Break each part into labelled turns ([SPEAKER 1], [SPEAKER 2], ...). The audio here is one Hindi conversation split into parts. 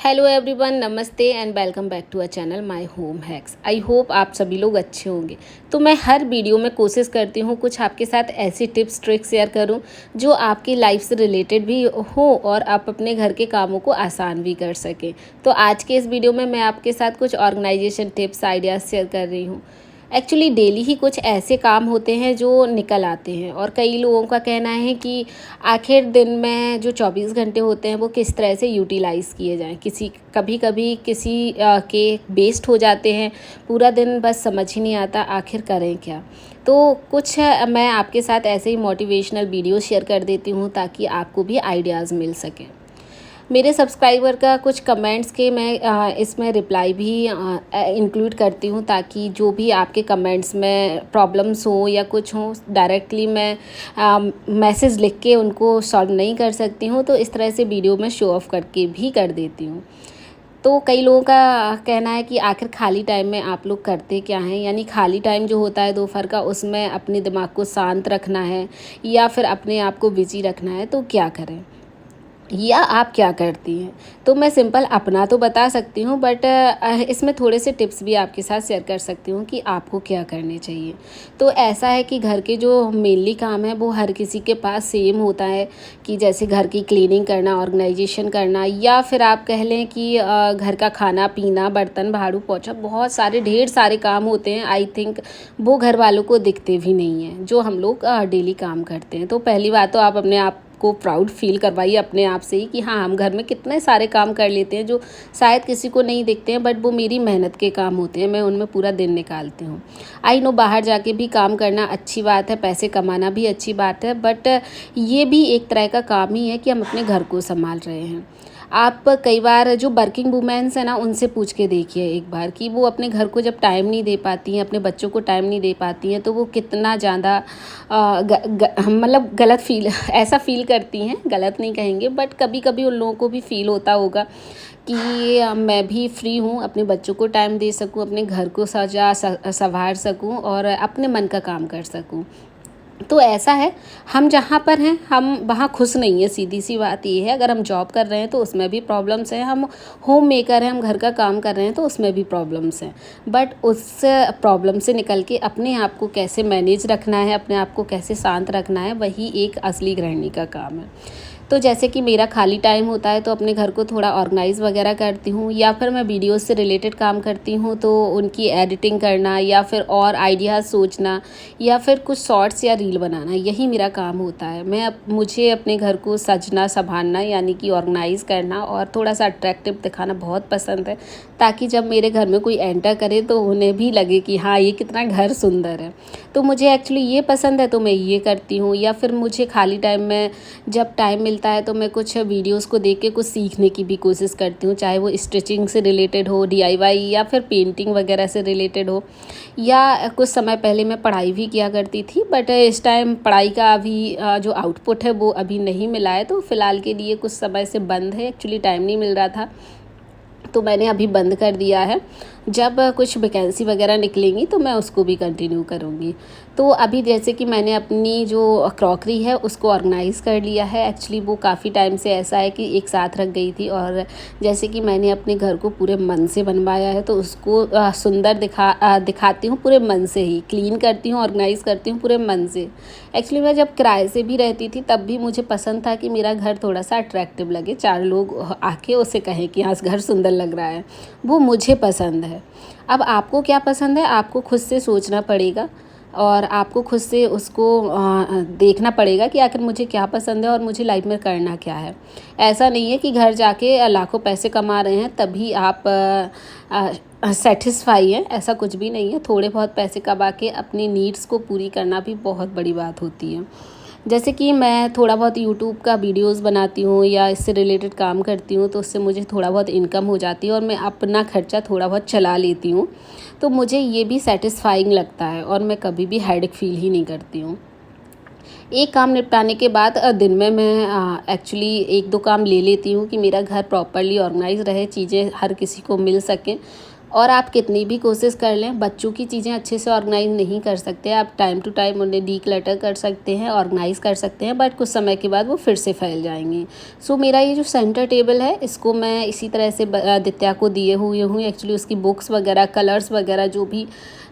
[SPEAKER 1] हेलो एवरीवन, नमस्ते and welcome back to a channel my home hacks. I hope आप सभी लोग अच्छे होंगे। तो मैं हर वीडियो में कोशिश करती हूँ कुछ आपके साथ ऐसी टिप्स ट्रिक्स शेयर करूँ जो आपकी लाइफ से रिलेटेड भी हो और आप अपने घर के कामों को आसान भी कर सकें। तो आज के इस वीडियो में मैं आपके साथ कुछ ऑर्गेनाइजेशन टिप्स आइडियाज़ शेयर कर रही हूँ। एक्चुअली डेली ही कुछ ऐसे काम होते हैं जो निकल आते हैं और कई लोगों का कहना है कि आखिर दिन में जो 24 घंटे होते हैं वो किस तरह से यूटिलाइज़ किए जाएं। कभी कभी किसी के वेस्ट हो जाते हैं, पूरा दिन बस समझ ही नहीं आता आखिर करें क्या। तो कुछ मैं आपके साथ ऐसे ही मोटिवेशनल वीडियो शेयर कर देती हूँ ताकि आपको भी आइडियाज़ मिल सकें। मेरे सब्सक्राइबर का कुछ कमेंट्स के मैं इसमें रिप्लाई भी इंक्लूड करती हूँ ताकि जो भी आपके कमेंट्स में प्रॉब्लम्स हो या कुछ हो डायरेक्टली मैं मैसेज लिख के उनको सॉल्व नहीं कर सकती हूँ, तो इस तरह से वीडियो में शो ऑफ़ करके भी कर देती हूँ। तो कई लोगों का कहना है कि आखिर खाली टाइम में आप लोग करते क्या हैं, यानी खाली टाइम जो होता है दोपहर का उसमें अपने दिमाग को शांत रखना है या फिर अपने आप को बिजी रखना है, तो क्या करें या आप क्या करती हैं। तो मैं सिंपल अपना तो बता सकती हूँ बट इसमें थोड़े से टिप्स भी आपके साथ शेयर कर सकती हूँ कि आपको क्या करने चाहिए। तो ऐसा है कि घर के जो मेनली काम है वो हर किसी के पास सेम होता है कि जैसे घर की क्लीनिंग करना, ऑर्गेनाइजेशन करना, या फिर आप कह लें कि घर का खाना पीना, बर्तन झाड़ू पोछा, बहुत सारे ढेर सारे काम होते हैं। आई थिंक वो घर वालों को दिखते भी नहीं हैं जो हम लोग डेली काम करते हैं। तो पहली बात तो आप अपने आप को प्राउड फील करवाइए अपने आप से ही कि हाँ, हम घर में कितने सारे काम कर लेते हैं जो शायद किसी को नहीं दिखते हैं, बट वो मेरी मेहनत के काम होते हैं। मैं उनमें पूरा दिन निकालती हूँ। आई नो बाहर जाके भी काम करना अच्छी बात है, पैसे कमाना भी अच्छी बात है, बट ये भी एक तरह का काम ही है कि हम अपने घर को संभाल रहे हैं। आप कई बार जो वर्किंग वुमेन्स हैं ना, उनसे पूछ के देखिए एक बार कि वो अपने घर को जब टाइम नहीं दे पाती हैं, अपने बच्चों को टाइम नहीं दे पाती हैं, तो वो कितना ज़्यादा मतलब गलत फील ऐसा फील करती हैं। गलत नहीं कहेंगे बट कभी कभी उन लोगों को भी फील होता होगा कि मैं भी फ्री हूँ, अपने बच्चों को टाइम दे सकूँ, अपने घर को संवार सकूँ और अपने मन का काम कर सकूँ। तो ऐसा है, हम जहाँ पर हैं हम वहाँ खुश नहीं है। सीधी सी बात ये है। अगर हम जॉब कर रहे हैं तो उसमें भी प्रॉब्लम्स हैं, हम होम मेकर हैं, हम घर का काम कर रहे हैं तो उसमें भी प्रॉब्लम्स हैं। बट उस प्रॉब्लम से निकल के अपने आप को कैसे मैनेज रखना है, अपने आप को कैसे शांत रखना है, वही एक असली गृहिणी का काम है। तो जैसे कि मेरा खाली टाइम होता है तो अपने घर को थोड़ा ऑर्गेनाइज़ वगैरह करती हूँ, या फिर मैं वीडियोस से रिलेटेड काम करती हूँ तो उनकी एडिटिंग करना या फिर और आइडियाज़ सोचना या फिर कुछ शॉर्ट्स या रील बनाना, यही मेरा काम होता है। मुझे अपने घर को सजना संभालना यानी कि ऑर्गेनाइज़ करना और थोड़ा सा अट्रैक्टिव दिखाना बहुत पसंद है, ताकि जब मेरे घर में कोई एंटर करे तो उन्हें भी लगे कि हाँ, ये कितना घर सुंदर है। तो मुझे एक्चुअली ये पसंद है तो मैं ये करती हूँ। या फिर मुझे खाली टाइम में जब टाइम मिलता है तो मैं कुछ वीडियोस को देख के कुछ सीखने की भी कोशिश करती हूँ, चाहे वो स्टिचिंग से रिलेटेड हो, डीआईवाई, या फिर पेंटिंग वगैरह से रिलेटेड हो। या कुछ समय पहले मैं पढ़ाई भी किया करती थी बट इस टाइम पढ़ाई का अभी जो आउटपुट है वो अभी नहीं मिला है, तो फ़िलहाल के लिए कुछ समय से बंद है। एक्चुअली टाइम नहीं मिल रहा था तो मैंने अभी बंद कर दिया है। जब कुछ वैकेंसी वगैरह निकलेंगी तो मैं उसको भी कंटिन्यू करूँगी। तो अभी जैसे कि मैंने अपनी जो क्रॉकरी है उसको ऑर्गेनाइज़ कर लिया है। एक्चुअली वो काफ़ी टाइम से ऐसा है कि एक साथ रख गई थी, और जैसे कि मैंने अपने घर को पूरे मन से बनवाया है तो उसको सुंदर दिखाती हूँ। पूरे मन से ही क्लीन करती हूँ, ऑर्गेनाइज़ करती हूँ पूरे मन से। एक्चुअली मैं जब किराए से भी रहती थी तब भी मुझे पसंद था कि मेरा घर थोड़ा सा अट्रैक्टिव लगे, 4 लोग आके उसे कहें कि हाँ, घर सुंदर लग रहा है। वो मुझे पसंद है। अब आपको क्या पसंद है, आपको खुद से सोचना पड़ेगा और आपको खुद से उसको देखना पड़ेगा कि आखिर मुझे क्या पसंद है और मुझे लाइफ में करना क्या है। ऐसा नहीं है कि घर जाके लाखों पैसे कमा रहे हैं तभी आप सेटिस्फाई हैं, ऐसा कुछ भी नहीं है। थोड़े बहुत पैसे कमा के अपनी नीड्स को पूरी करना भी बहुत बड़ी बात होती है। जैसे कि मैं थोड़ा बहुत यूट्यूब का वीडियोस बनाती हूँ या इससे रिलेटेड काम करती हूँ तो उससे मुझे थोड़ा बहुत इनकम हो जाती है और मैं अपना खर्चा थोड़ा बहुत चला लेती हूँ, तो मुझे ये भी सेटिस्फाइंग लगता है और मैं कभी भी हेडेक फील ही नहीं करती हूँ। एक काम निपटाने के बाद दिन में मैं एक्चुअली 1-2 काम ले लेती हूँ कि मेरा घर प्रॉपर्ली ऑर्गेनाइज रहे, चीज़ें हर किसी को मिल सकें और आप कितनी भी कोशिश कर लें, बच्चों की चीज़ें अच्छे से ऑर्गेनाइज नहीं कर सकते। आप टाइम टू टाइम उन्हें डीक्लटर कर सकते हैं, ऑर्गेनाइज कर सकते हैं, बट कुछ समय के बाद वो फिर से फैल जाएंगी। सो मेरा ये जो सेंटर टेबल है, इसको मैं इसी तरह से आदित्य को दिए हुए हूँ। एक्चुअली उसकी बुक्स वगैरह, कलर्स वगैरह जो भी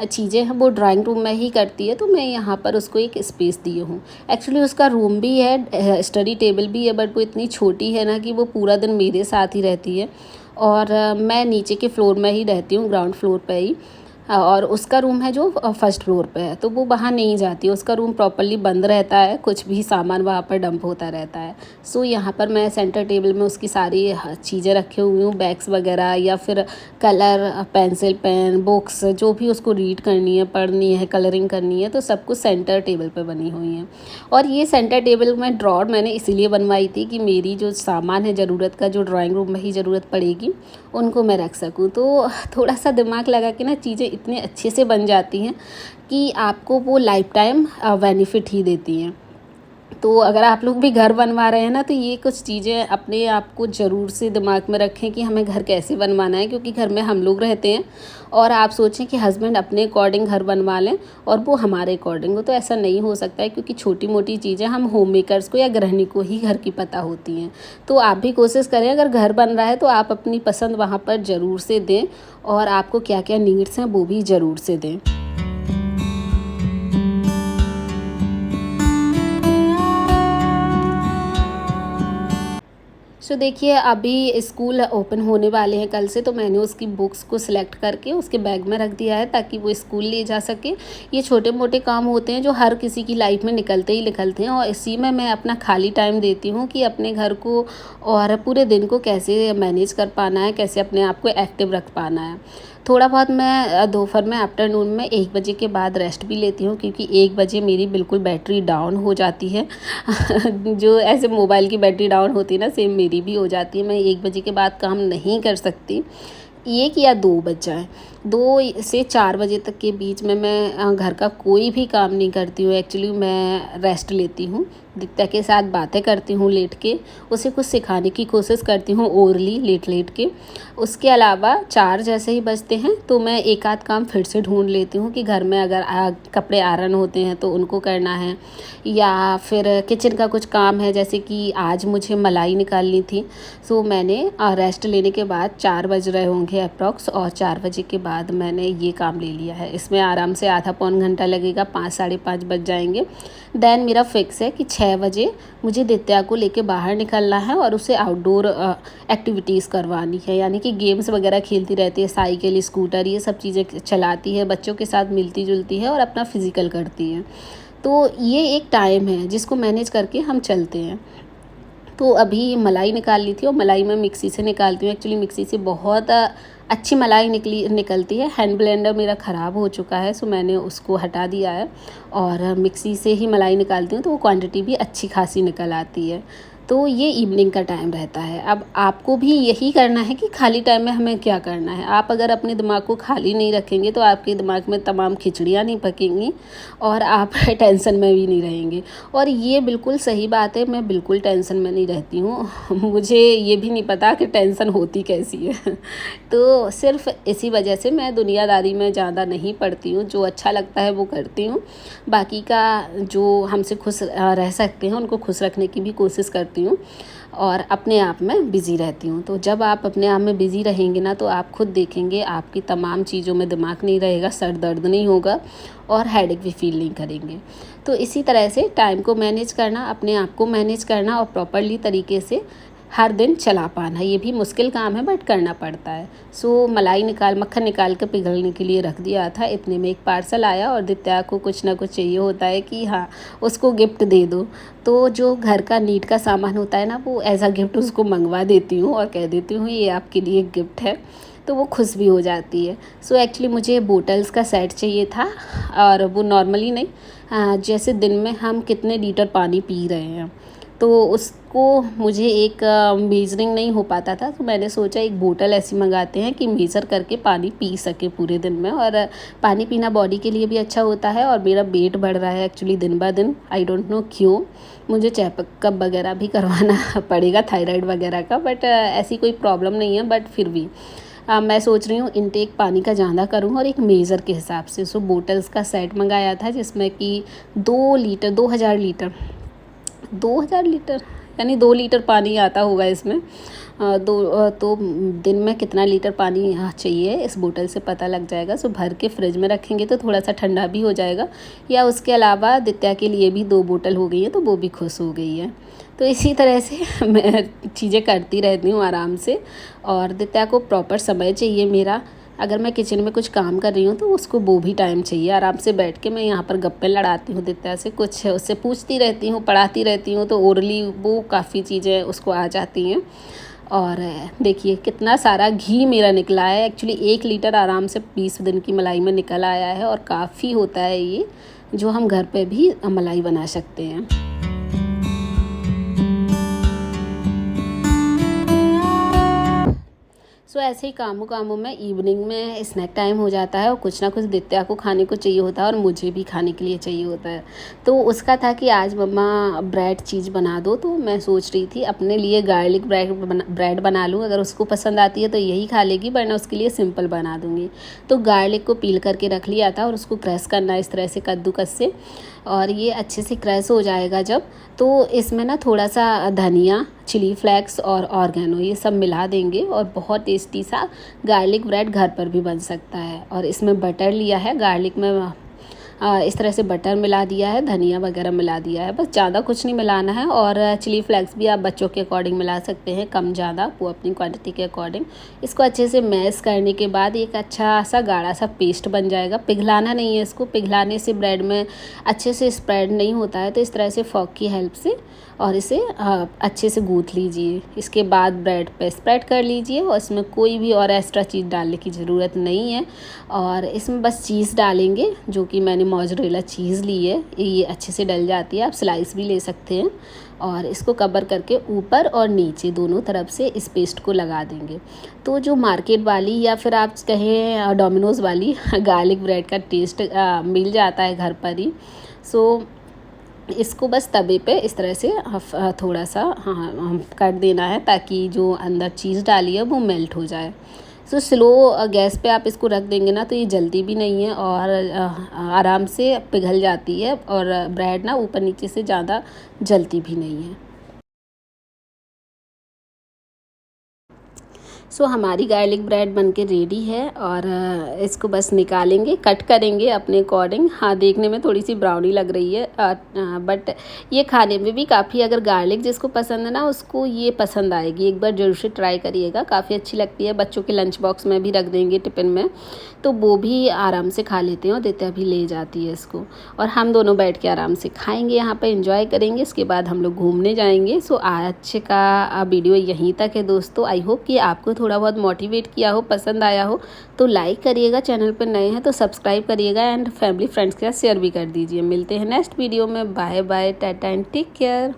[SPEAKER 1] चीज़ें हैं वो ड्राइंग रूम में ही करती है, तो मैं यहाँ पर उसको एक स्पेस दिए हूँ। एक्चुअली उसका रूम भी है, स्टडी टेबल भी है, बट वो इतनी छोटी है ना कि वो पूरा दिन मेरे साथ ही रहती है। और मैं नीचे के फ्लोर में ही रहती हूँ, ग्राउंड फ्लोर पे ही। और उसका रूम है जो फर्स्ट फ्लोर पे है, तो वो वहाँ नहीं जाती। उसका रूम प्रॉपर्ली बंद रहता है, कुछ भी सामान वहाँ पर डंप होता रहता है। सो यहाँ पर मैं सेंटर टेबल में उसकी सारी चीज़ें रखे हुई हूँ, बैग्स वगैरह या फिर कलर, पेंसिल, पेन, बुक्स, जो भी उसको रीड करनी है, पढ़नी है, कलरिंग करनी है, तो सब कुछ सेंटर टेबल पर बनी हुई है। और ये सेंटर टेबल में ड्रॉर मैंने इसीलिए बनवाई थी कि मेरी जो सामान है ज़रूरत का, जो ड्राइंग रूम में ही ज़रूरत पड़ेगी, उनको मैं रख सकूँ। तो थोड़ा सा दिमाग लगा के ना चीज़ें इतने अच्छे से बन जाती हैं कि आपको वो लाइफ टाइम बेनिफिट ही देती हैं। तो अगर आप लोग भी घर बनवा रहे हैं ना, तो ये कुछ चीज़ें अपने आप को ज़रूर से दिमाग में रखें कि हमें घर कैसे बनवाना है, क्योंकि घर में हम लोग रहते हैं। और आप सोचें कि हस्बैंड अपने अकॉर्डिंग घर बनवा लें और वो हमारे अकॉर्डिंग हो, तो ऐसा नहीं हो सकता है, क्योंकि छोटी मोटी चीज़ें हम होम मेकर्स को या गृहिणी को ही घर की पता होती हैं। तो आप भी कोशिश करें, अगर घर बन रहा है तो आप अपनी पसंद वहाँ पर ज़रूर से दें, और आपको क्या क्या नीड्स हैं वो भी ज़रूर से दें। सो देखिए, अभी स्कूल ओपन होने वाले हैं कल से, तो मैंने उसकी बुक्स को सिलेक्ट करके उसके बैग में रख दिया है ताकि वो स्कूल ले जा सके। ये छोटे मोटे काम होते हैं जो हर किसी की लाइफ में निकलते ही निकलते हैं, और इसी में मैं अपना खाली टाइम देती हूँ कि अपने घर को और पूरे दिन को कैसे मैनेज कर पाना है, कैसे अपने आप को एक्टिव रख पाना है। थोड़ा बहुत मैं दोपहर में, आफ्टरनून में 1 बजे के बाद रेस्ट भी लेती हूँ, क्योंकि 1 बजे मेरी बिल्कुल बैटरी डाउन हो जाती है। जो ऐसे मोबाइल की बैटरी डाउन होती है ना, सेम मेरी भी हो जाती है। मैं 1 बजे के बाद काम नहीं कर सकती। 1 या 2 बज जाए, 2 से 4 बजे तक के बीच में मैं घर का कोई भी काम नहीं करती हूँ। एक्चुअली मैं रेस्ट लेती हूँ, दित्या के साथ बातें करती हूँ लेट के, उसे कुछ सिखाने की कोशिश करती हूँ ओरली लेट लेट के। उसके अलावा 4 जैसे ही बजते हैं तो मैं एक आध काम फिर से ढूंढ लेती हूँ कि घर में अगर कपड़े आयरन होते हैं तो उनको करना है, या फिर किचन का कुछ काम है, जैसे कि आज मुझे मलाई निकालनी थी। सो मैंने रेस्ट लेने के बाद 4 बज रहे होंगे अप्रॉक्स, और 4 बजे के बाद मैंने ये काम ले लिया है। इसमें आराम से आधा पौन घंटा लगेगा, 5 साढ़े 5 बज जाएंगे। देन मेरा फिक्स है कि 6 बजे मुझे दित्या को लेके बाहर निकलना है और उसे आउटडोर एक्टिविटीज़ करवानी है, यानी कि गेम्स वगैरह खेलती रहती है, साइकिल, स्कूटर, ये सब चीज़ें चलाती है, बच्चों के साथ मिलती जुलती है और अपना फिज़िकल करती है। तो ये एक टाइम है जिसको मैनेज करके हम चलते हैं। तो अभी मलाई निकाल ली थी, और मलाई मैं मिक्सी से निकालती हूँ। एक्चुअली मिक्सी से बहुत अच्छी मलाई निकलती है। हैंड ब्लेंडर मेरा ख़राब हो चुका है, सो मैंने उसको हटा दिया है और मिक्सी से ही मलाई निकालती हूँ, तो वो क्वांटिटी भी अच्छी खासी निकल आती है। तो ये इवनिंग का टाइम रहता है। अब आपको भी यही करना है कि खाली टाइम में हमें क्या करना है। आप अगर अपने दिमाग को खाली नहीं रखेंगे तो आपके दिमाग में तमाम खिचड़ियाँ नहीं पकेंगी और आप टेंशन में भी नहीं रहेंगे। और ये बिल्कुल सही बात है, मैं बिल्कुल टेंशन में नहीं रहती हूँ। मुझे ये भी नहीं पता कि टेंशन होती कैसी है। तो सिर्फ इसी वजह से मैं दुनियादारी में ज़्यादा नहीं पड़ती हूँ। जो अच्छा लगता है वो करती हूँ, बाकी का जो हमसे खुश रह सकते हैं उनको खुश रखने की भी कोशिश करती हूँ, और अपने आप में बिज़ी रहती हूँ। तो जब आप अपने आप में बिज़ी रहेंगे ना, तो आप खुद देखेंगे आपकी तमाम चीज़ों में दिमाग नहीं रहेगा, सर दर्द नहीं होगा और हेडेक भी फील नहीं करेंगे। तो इसी तरह से टाइम को मैनेज करना, अपने आप को मैनेज करना और प्रॉपर्ली तरीके से हर दिन चला पाना, ये भी मुश्किल काम है बट करना पड़ता है। सो मक्खन निकाल कर पिघलने के लिए रख दिया था। इतने में एक पार्सल आया, और दित्या को कुछ ना कुछ चाहिए होता है कि हाँ उसको गिफ्ट दे दो। तो जो घर का नीड का सामान होता है ना, वो एज अ गिफ्ट उसको मंगवा देती हूँ और कह देती हूँ ये आपके लिए एक गिफ्ट है, तो वो खुश भी हो जाती है। सो एक्चुअली मुझे बोटल्स का सेट चाहिए था, और वो नॉर्मली नहीं, जैसे दिन में हम कितने लीटर पानी पी रहे हैं, तो उसको मुझे एक मेजरिंग नहीं हो पाता था। तो मैंने सोचा एक बोतल ऐसी मंगाते हैं कि मेज़र करके पानी पी सके पूरे दिन में, और पानी पीना बॉडी के लिए भी अच्छा होता है। और मेरा वेट बढ़ रहा है एक्चुअली दिन ब दिन, आई डोंट नो क्यों। मुझे चेकअप वगैरह भी करवाना पड़ेगा थायराइड वगैरह का, बट ऐसी कोई प्रॉब्लम नहीं है, बट फिर भी मैं सोच रही हूँ इनटेक पानी का ज़्यादा करूँ और एक मेज़र के हिसाब से। सो बोटल्स का सेट मंगाया था जिसमें कि 2 लीटर 2000 लीटर यानी 2 लीटर पानी आता होगा इसमें। तो दिन में कितना लीटर पानी यहाँ चाहिए इस बोतल से पता लग जाएगा। सो भर के फ्रिज में रखेंगे तो थोड़ा सा ठंडा भी हो जाएगा। या उसके अलावा दित्या के लिए भी 2 बोतल हो गई है तो वो भी खुश हो गई है। तो इसी तरह से मैं चीज़ें करती रहती हूँ आराम से। और दित्या को प्रॉपर समय चाहिए मेरा। अगर मैं किचन में कुछ काम कर रही हूँ तो उसको वो भी टाइम चाहिए। आराम से बैठ के मैं यहाँ पर गप्पे लड़ाती हूँ दित्या से, कुछ उससे पूछती रहती हूँ, पढ़ाती रहती हूँ, तो ओरली वो काफ़ी चीज़ें उसको आ जाती हैं। और देखिए कितना सारा घी मेरा निकला है। एक्चुअली 1 लीटर आराम से 20 दिन की मलाई में निकल आया है और काफ़ी होता है ये, जो हम घर पे भी मलाई बना सकते हैं। सो ऐसे ही कामों में इवनिंग में स्नैक टाइम हो जाता है और कुछ ना कुछ दित्या को खाने को चाहिए होता है और मुझे भी खाने के लिए चाहिए होता है। तो उसका था कि आज मम्मा ब्रेड चीज़ बना दो। तो मैं सोच रही थी अपने लिए गार्लिक ब्रेड बना लूँ। अगर उसको पसंद आती है तो यही खा लेगी, वरना उसके लिए सिंपल बना दूँगी। तो गार्लिक को पील करके रख लिया था और उसको क्रश करना इस तरह से कद्दूकस से। और ये अच्छे से क्रश हो जाएगा जब, तो इसमें ना थोड़ा सा धनिया, चिली फ्लेक्स और ऑर्गेनो ये सब मिला देंगे और बहुत टेस्टी सा गार्लिक ब्रेड घर पर भी बन सकता है। और इसमें बटर लिया है, गार्लिक में इस तरह से बटर मिला दिया है, धनिया वगैरह मिला दिया है, बस ज़्यादा कुछ नहीं मिलाना है। और चिली फ्लेक्स भी आप बच्चों के अकॉर्डिंग मिला सकते हैं, कम ज़्यादा, वो अपनी क्वांटिटी के अकॉर्डिंग। इसको अच्छे से मैश करने के बाद एक अच्छा सा गाढ़ा सा पेस्ट बन जाएगा। पिघलाना नहीं है इसको, पिघलाने से ब्रेड में अच्छे से स्प्रेड नहीं होता है। तो इस तरह से फॉक की हेल्प से और इसे अच्छे से गूँथ लीजिए। इसके बाद ब्रेड पे स्प्रेड कर लीजिए और इसमें कोई भी और एक्स्ट्रा चीज़ डालने की ज़रूरत नहीं है। और इसमें बस चीज़ डालेंगे, जो कि मैंने मोज़रेला चीज़ ली है, ये अच्छे से डल जाती है, आप स्लाइस भी ले सकते हैं। और इसको कवर करके ऊपर और नीचे दोनों तरफ से इस पेस्ट को लगा देंगे। तो जो मार्केट वाली या फिर आप कहें डोमिनोज़ वाली गार्लिक ब्रेड का टेस्ट मिल जाता है घर पर ही। सो इसको बस तवे पे इस तरह से थोड़ा सा कर देना है ताकि जो अंदर चीज़ डाली है वो मेल्ट हो जाए। सो स्लो गैस पे आप इसको रख देंगे ना तो ये जलती भी नहीं है और आराम से पिघल जाती है और ब्रेड ना ऊपर नीचे से ज़्यादा जलती भी नहीं है। सो हमारी गार्लिक ब्रेड बनके रेडी है और इसको बस निकालेंगे, कट करेंगे अपने अकॉर्डिंग। हाँ, देखने में थोड़ी सी ब्राउनी लग रही है बट ये खाने में भी काफ़ी, अगर गार्लिक जिसको पसंद है ना उसको ये पसंद आएगी। एक बार जरूर से ट्राई करिएगा, काफ़ी अच्छी लगती है। बच्चों के लंच बॉक्स में भी रख देंगे टिफ़िन में तो वो भी आराम से खा लेते हैं और दित्या भी ले जाती है इसको। और हम दोनों बैठ के आराम से खाएंगे, यहाँ पर इंजॉय करेंगे। इसके बाद हम लोग घूमने जाएंगे। सो आज का वीडियो यहीं तक है दोस्तों। आई होप कि आपको थोड़ा बहुत मोटिवेट किया हो, पसंद आया हो। तो लाइक करिएगा, चैनल पर नए हैं तो सब्सक्राइब करिएगा एंड फैमिली फ्रेंड्स के साथ शेयर भी कर दीजिए। मिलते हैं नेक्स्ट वीडियो में। बाय बाय, टाटा एंड टेक केयर।